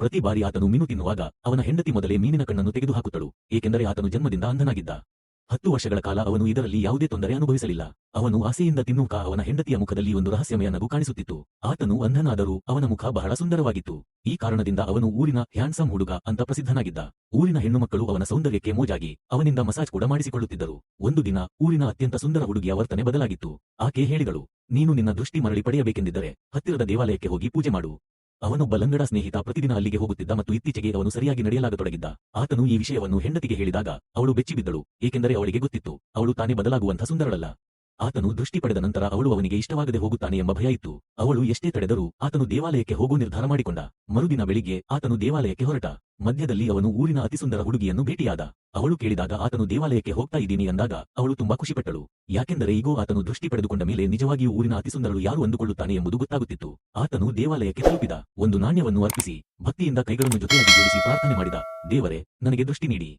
ಪ್ರತಿ ಬಾರಿ ಆತನು ಮೀನು ತಿನ್ನುವಾಗ ಅವನ ಹೆಂಡತಿ ಮೊದಲೇ ಮೀನಿನ ಕಣ್ಣನ್ನು ತೆಗೆದುಹಾಕುತ್ತಳು, ಏಕೆಂದರೆ ಆತನು ಜನ್ಮದಿಂದ ಅಂಧನಾಗಿದ್ದ. 10 ವರ್ಷಗಳ ಕಾಲ ಅವನು ಇದರಲ್ಲಿ ಯಾವುದೇ ತೊಂದರೆ ಅನುಭವಿಸಲಿಲ್ಲ. ಅವನು ಆಸೆಯಿಂದ ತಿನ್ನುವಾಗ ಅವನ ಹೆಂಡತಿಯ ಮುಖದಲ್ಲಿ ಒಂದು ರಹಸ್ಯಮಯ ನಗು ಕಾಣಿಸುತ್ತಿತ್ತು. ಆತನು ಅಂಧನಾದರೂ ಅವನ ಮುಖ ಬಹಳ ಸುಂದರವಾಗಿತ್ತು. ಈ ಕಾರಣದಿಂದ ಅವನು ಊರಿನ ಹ್ಯಾಂಡ್ಸಮ್ ಹುಡುಗ ಅಂತ ಪ್ರಸಿದ್ಧನಾಗಿದ್ದ. ಊರಿನ ಹೆಣ್ಣುಮಕ್ಕಳು ಅವನ ಸೌಂದರ್ಯಕ್ಕೆ ಮೋಜಾಗಿ ಅವನಿಂದ ಮಸಾಜ್ ಕೂಡ ಮಾಡಿಸಿಕೊಳ್ಳುತ್ತಿದ್ದರು. ಒಂದು ದಿನ ಊರಿನ ಅತ್ಯಂತ ಸುಂದರ ಹುಡುಗಿಯ ವರ್ತನೆ ಬದಲಾಗಿತ್ತು. ಆಕೆ ಹೇಳಿದಳು, ನೀನು ನಿನ್ನ ದೃಷ್ಟಿ ಮರಳಿ ಪಡೆಯಬೇಕೆಂದಿದ್ದರೆ ಹತ್ತಿರದ ದೇವಾಲಯಕ್ಕೆ ಹೋಗಿ ಪೂಜೆ ಮಾಡು. ಅವನೊಬ್ಬ ಲಂಗಡ ಸ್ನೇಹಿತ ಪ್ರತಿದಿನ ಅಲ್ಲಿಗೆ ಹೋಗುತ್ತಿದ್ದ ಮತ್ತು ಇತ್ತೀಚೆಗೆ ಅವನು ಸರಿಯಾಗಿ ನಡೆಯಲಾಗತೊಡಗಿದ್ದ. ಆತನು ಈ ವಿಷಯವನ್ನು ಹೆಂಡತಿಗೆ ಹೇಳಿದಾಗ ಅವಳು ಬೆಚ್ಚಿಬಿದ್ದಳು, ಏಕೆಂದರೆ ಅವಳಿಗೆ ಗೊತ್ತಿತ್ತು ಅವಳು ತಾನೇ ಬದಲಾಗುವಂಥ ಸುಂದರಳಲ್ಲ. ಆತನು ದೃಷ್ಟಿ ಪಡೆದ ನಂತರ ಅವಳು ಅವನಿಗೆ ಇಷ್ಟವಾಗದೆ ಹೋಗುತ್ತಾನೆ ಎಂಬ ಭಯ ಇತ್ತು. ಅವಳು ಎಷ್ಟೇ ತಡೆದರೂ ಆತನು ದೇವಾಲಯಕ್ಕೆ ಹೋಗೋ ನಿರ್ಧಾರ ಮಾಡಿಕೊಂಡ. ಮರುದಿನ ಬೆಳಿಗ್ಗೆ ಆತನು ದೇವಾಲಯಕ್ಕೆ ಹೊರಟ. ಮಧ್ಯದಲ್ಲಿ ಅವನು ಊರಿನ ಅತಿಸುಂದರ ಹುಡುಗಿಯನ್ನು ಭೇಟಿಯಾದ. ಅವಳು ಕೇಳಿದಾಗ ಆತನು ದೇವಾಲಯಕ್ಕೆ ಹೋಗ್ತಾ ಇದ್ದೀನಿ ಅಂದಾಗ ಅವಳು ತುಂಬಾ ಖುಷಿಪಟ್ಟಳು. ಯಾಕೆಂದರೆ ಈಗೋ ಆತನು ದೃಷ್ಟಿ ಪಡೆದುಕೊಂಡ ಮೇಲೆ ನಿಜವಾಗಿಯೂ ಊರಿನ ಅತಿಸುಂದರಳು ಯಾರು ಅಂದುಕೊಳ್ಳುತ್ತಾನೆ ಎಂಬುದು ಗೊತ್ತಾಗುತ್ತಿತ್ತು. ಆತನು ದೇವಾಲಯಕ್ಕೆ ತಲುಪಿದ. ಒಂದು ನಾಣ್ಯವನ್ನು ಅರ್ಪಿಸಿ ಭಕ್ತಿಯಿಂದ ಕೈಗಳನ್ನು ಜೊತೆಯಾಗಿ ಜೋಡಿಸಿ ಪ್ರಾರ್ಥನೆ ಮಾಡಿದ, ದೇವರೇ, ನನಗೆ ದೃಷ್ಟಿ ನೀಡಿ.